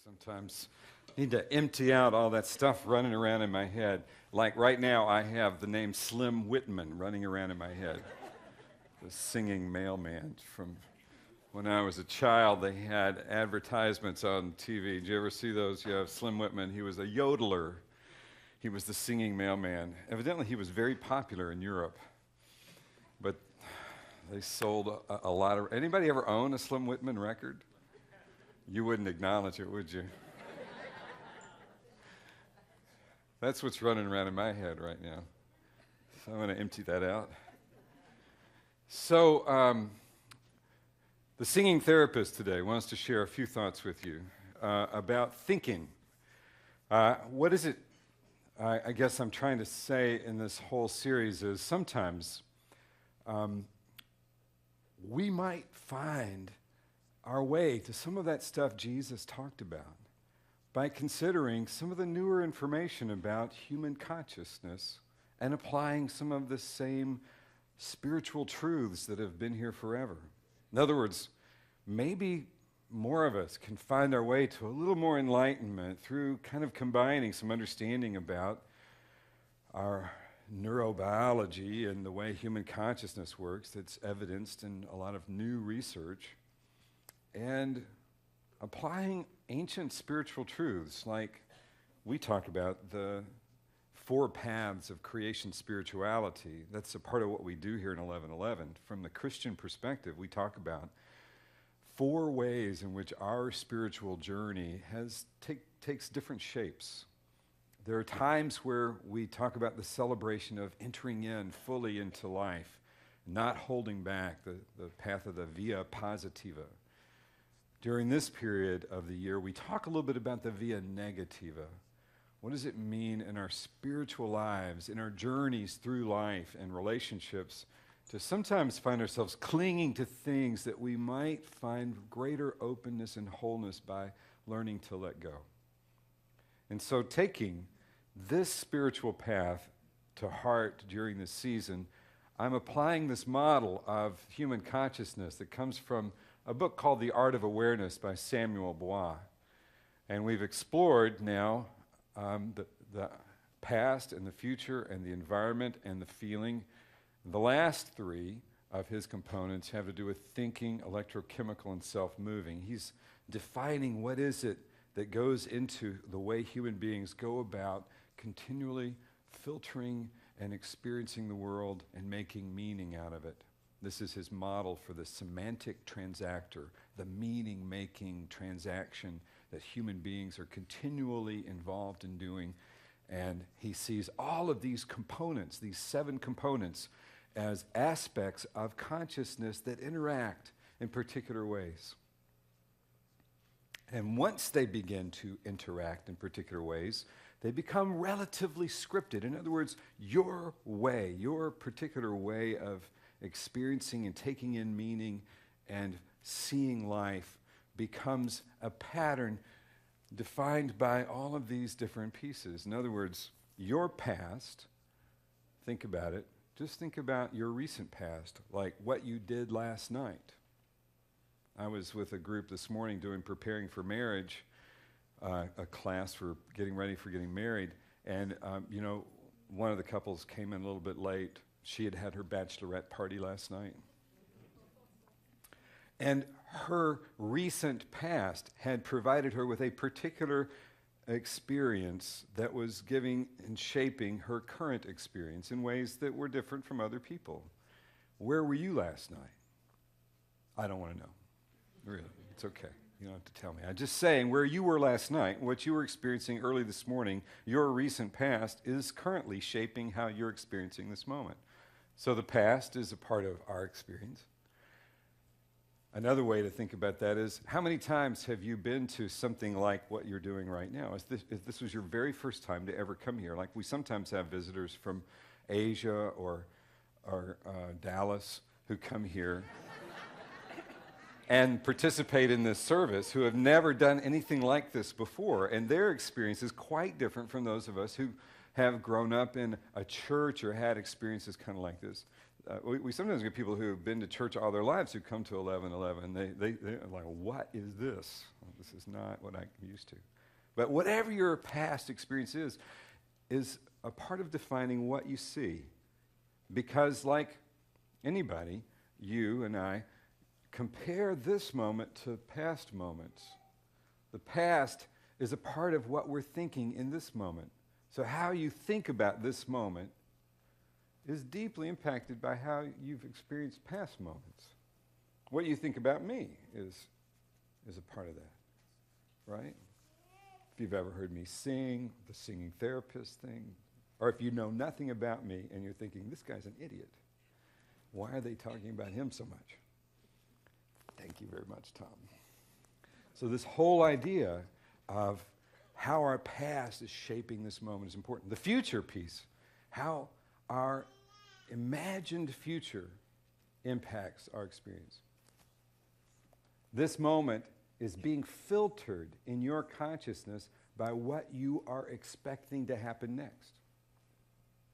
Sometimes need to empty out all that stuff running around in my head. Like right now, I have the name Slim Whitman running around in my head. The singing mailman from when I was a child. They had advertisements on TV. Did you ever see those? Yeah, Slim Whitman. He was a yodeler. He was the singing mailman. Evidently, he was very popular in Europe. But they sold a lot of... Anybody ever own a Slim Whitman record? You wouldn't acknowledge it, would you? That's what's running around in my head right now. So I'm going to empty that out. So the singing therapist today wants to share a few thoughts with you about thinking. What is it I guess I'm trying to say in this whole series is sometimes we might find our way to some of that stuff Jesus talked about by considering some of the newer information about human consciousness and applying some of the same spiritual truths that have been here forever. In other words, maybe more of us can find our way to a little more enlightenment through kind of combining some understanding about our neurobiology and the way human consciousness works that's evidenced in a lot of new research, and applying ancient spiritual truths like we talk about the 4 paths of creation spirituality. That's a part of what we do here in 1111. From the Christian perspective, we talk about 4 ways in which our spiritual journey takes different shapes. There are times where we talk about the celebration of entering in fully into life, not holding back, the path of the via positiva. During this period of the year, we talk a little bit about the via negativa. What does it mean in our spiritual lives, in our journeys through life and relationships, to sometimes find ourselves clinging to things that we might find greater openness and wholeness by learning to let go? And so taking this spiritual path to heart during this season, I'm applying this model of human consciousness that comes from a book called The Art of Awareness by Samuel Bois. And we've explored now the past and the future and the environment and the feeling. The last 3 of his components have to do with thinking, electrochemical, and self-moving. He's defining what is it that goes into the way human beings go about continually filtering and experiencing the world and making meaning out of it. This is his model for the semantic transactor, the meaning-making transaction that human beings are continually involved in doing. And he sees all of these components, these 7 components, as aspects of consciousness that interact in particular ways. And once they begin to interact in particular ways, they become relatively scripted. In other words, your way, your particular way of experiencing and taking in meaning and seeing life becomes a pattern defined by all of these different pieces. In other words, your past, think about it, just think about your recent past, like what you did last night. I was with a group this morning doing Preparing for Marriage, a class for getting ready for getting married, and one of the couples came in a little bit late. She had had her bachelorette party last night. And her recent past had provided her with a particular experience that was giving and shaping her current experience in ways that were different from other people. Where were you last night? I don't want to know. Really, it's okay. You don't have to tell me. I'm just saying where you were last night, what you were experiencing early this morning, your recent past is currently shaping how you're experiencing this moment. So the past is a part of our experience. Another way to think about that is, how many times have you been to something like what you're doing right now? If this was your very first time to ever come here, like we sometimes have visitors from Asia or Dallas who come here and participate in this service who have never done anything like this before, and their experience is quite different from those of us who have grown up in a church or had experiences kind of like this. we sometimes get people who have been to church all their lives who come to 11:11. They're like, what is this? Well, this is not what I'm used to. But whatever your past experience is a part of defining what you see. Because like anybody, you and I compare this moment to past moments. The past is a part of what we're thinking in this moment. So how you think about this moment is deeply impacted by how you've experienced past moments. What you think about me is a part of that, right? If you've ever heard me sing, the singing therapist thing, or if you know nothing about me and you're thinking, this guy's an idiot. Why are they talking about him so much? Thank you very much, Tom. So this whole idea of how our past is shaping this moment is important. The future piece, how our imagined future impacts our experience. This moment is being filtered in your consciousness by what you are expecting to happen next.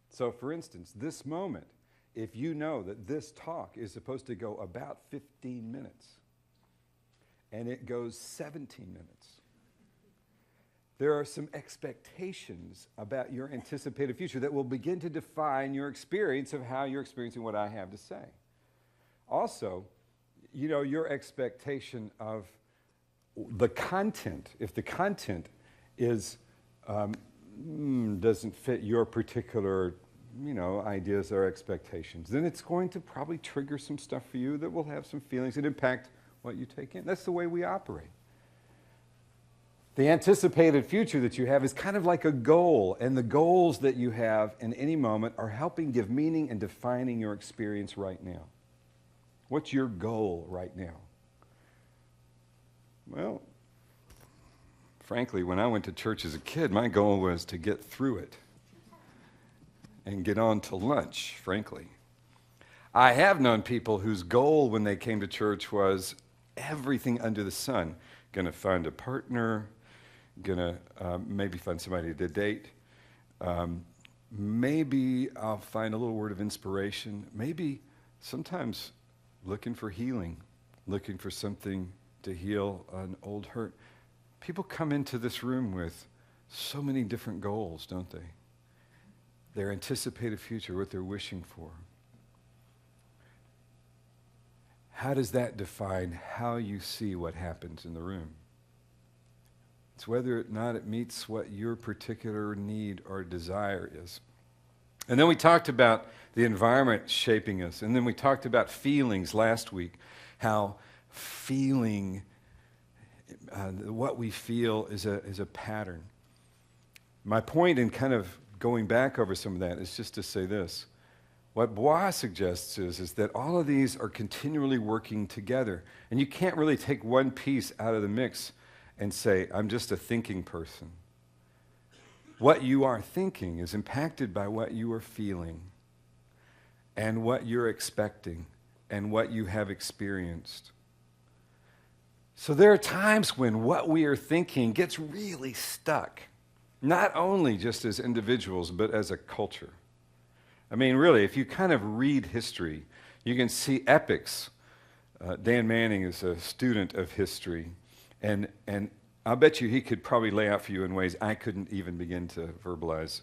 So for instance, this moment, if you know that this talk is supposed to go about 15 minutes, and it goes 17 minutes, there are some expectations about your anticipated future that will begin to define your experience of how you're experiencing what I have to say. Also, you know, your expectation of the content, if the content is doesn't fit your particular, ideas or expectations, then it's going to probably trigger some stuff for you that will have some feelings that impact what you take in. That's the way we operate. The anticipated future that you have is kind of like a goal, and the goals that you have in any moment are helping give meaning and defining your experience right now. What's your goal right now? Well, frankly, when I went to church as a kid, my goal was to get through it and get on to lunch, frankly. I have known people whose goal when they came to church was everything under the sun. Going to find a partner, going to maybe find somebody to date. Maybe I'll find a little word of inspiration. Maybe sometimes looking for healing, looking for something to heal an old hurt. People come into this room with so many different goals, don't they? Their anticipated future, what they're wishing for. How does that define how you see what happens in the room? It's whether or not it meets what your particular need or desire is. And then we talked about the environment shaping us. And then we talked about feelings last week, how feeling, what we feel is a pattern. My point in kind of going back over some of that is just to say this. What Bois suggests is that all of these are continually working together. And you can't really take one piece out of the mix and say, I'm just a thinking person. What you are thinking is impacted by what you are feeling and what you're expecting and what you have experienced. So there are times when what we are thinking gets really stuck, not only just as individuals, but as a culture. I mean, really, if you kind of read history, you can see epics. Dan Manning is a student of history, and I'll bet you he could probably lay out for you in ways I couldn't even begin to verbalize.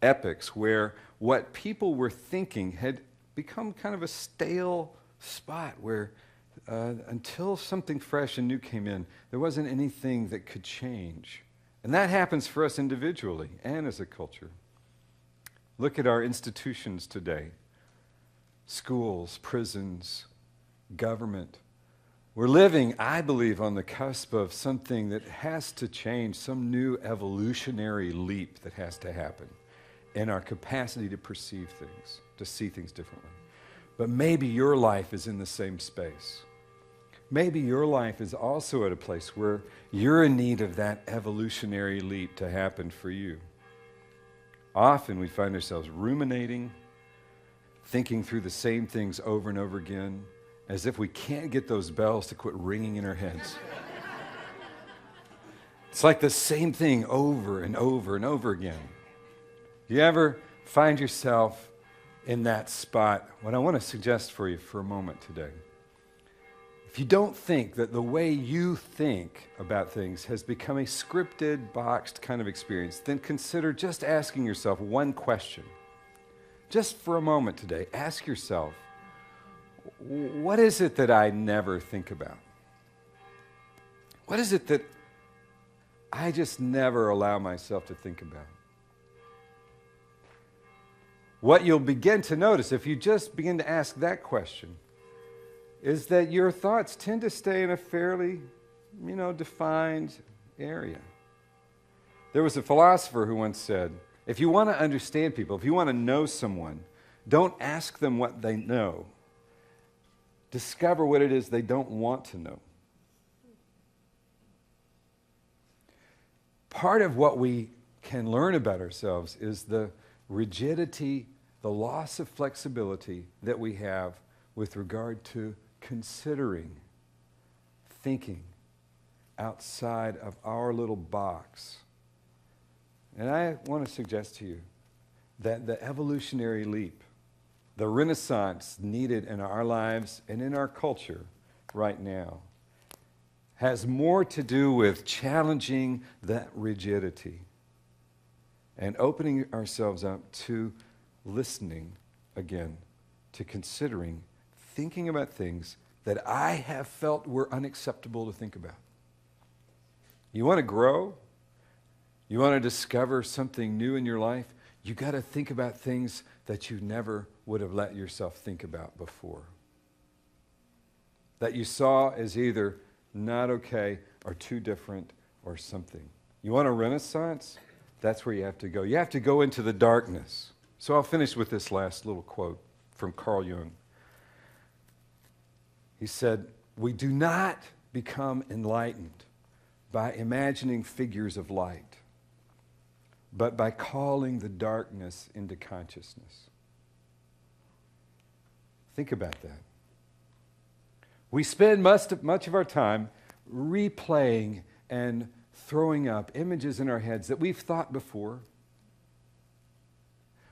Epics where what people were thinking had become kind of a stale spot where until something fresh and new came in, there wasn't anything that could change. And that happens for us individually and as a culture. Look at our institutions today. Schools, prisons, government. We're living, I believe, on the cusp of something that has to change, some new evolutionary leap that has to happen in our capacity to perceive things, to see things differently. But maybe your life is in the same space. Maybe your life is also at a place where you're in need of that evolutionary leap to happen for you. Often we find ourselves ruminating, thinking through the same things over and over again, as if we can't get those bells to quit ringing in our heads. It's like the same thing over and over and over again. You ever find yourself in that spot, what I want to suggest for you for a moment today, if you don't think that the way you think about things has become a scripted, boxed kind of experience, then consider just asking yourself one question. Just for a moment today, ask yourself, what is it that I never think about? What is it that I just never allow myself to think about? What you'll begin to notice if you just begin to ask that question is that your thoughts tend to stay in a fairly, defined area. There was a philosopher who once said, if you want to understand people, if you want to know someone, don't ask them what they know. Discover what it is they don't want to know. Part of what we can learn about ourselves is the rigidity, the loss of flexibility that we have with regard to considering, thinking outside of our little box. And I want to suggest to you that the evolutionary leap, the renaissance needed in our lives and in our culture right now, has more to do with challenging that rigidity and opening ourselves up to listening again, to considering, thinking about things that I have felt were unacceptable to think about. You want to grow? You want to discover something new in your life? You got to think about things that you never would have let yourself think about before. That you saw as either not okay or too different or something. You want a renaissance? That's where you have to go. You have to go into the darkness. So I'll finish with this last little quote from Carl Jung. He said, "We do not become enlightened by imagining figures of light, but by calling the darkness into consciousness." Think about that. We spend much of our time replaying and throwing up images in our heads that we've thought before.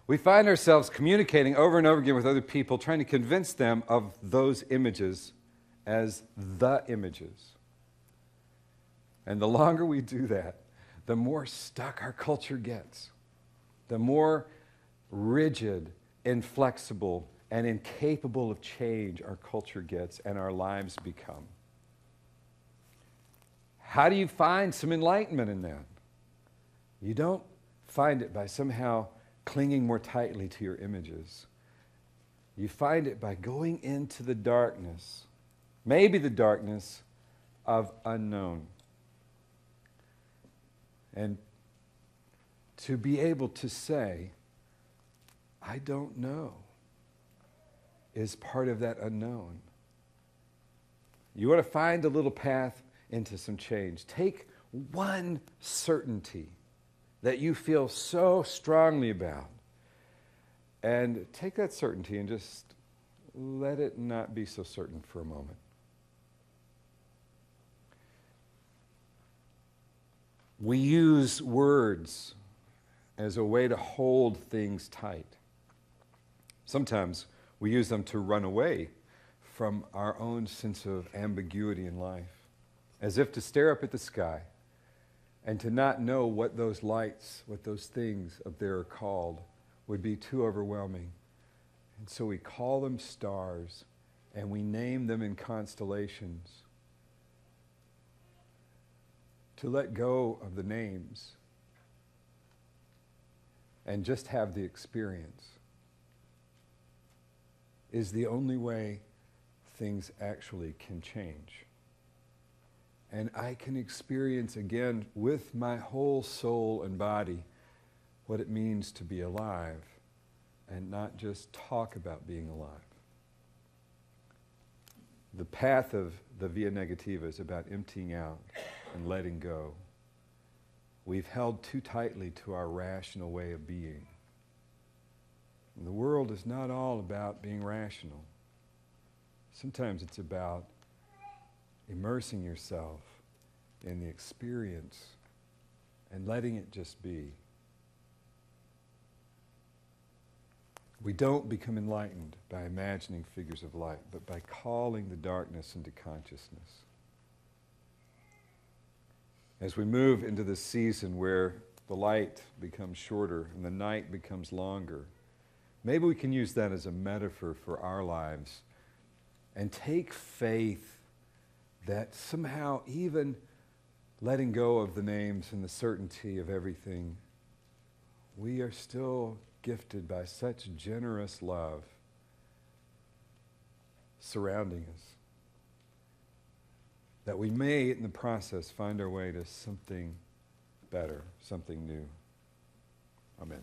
We find ourselves communicating over and over again with other people, trying to convince them of those images as the images. And the longer we do that, the more stuck our culture gets, the more rigid, inflexible, and incapable of change our culture gets and our lives become. How do you find some enlightenment in that? You don't find it by somehow clinging more tightly to your images. You find it by going into the darkness, maybe the darkness of unknown. And to be able to say, I don't know, is part of that unknown. You want to find a little path into some change. Take one certainty that you feel so strongly about and take that certainty and just let it not be so certain for a moment. We use words as a way to hold things tight. Sometimes we use them to run away from our own sense of ambiguity in life, as if to stare up at the sky and to not know what those lights, what those things up there are called, would be too overwhelming. And so we call them stars and we name them in constellations. To let go of the names and just have the experience is the only way things actually can change. And I can experience again with my whole soul and body what it means to be alive and not just talk about being alive. The path of the Via Negativa is about emptying out and letting go. We've held too tightly to our rational way of being. And the world is not all about being rational. Sometimes it's about immersing yourself in the experience and letting it just be. We don't become enlightened by imagining figures of light, but by calling the darkness into consciousness. As we move into this season where the light becomes shorter and the night becomes longer, maybe we can use that as a metaphor for our lives and take faith that somehow even letting go of the names and the certainty of everything, we are still gifted by such generous love surrounding us that we may, in the process, find our way to something better, something new. Amen.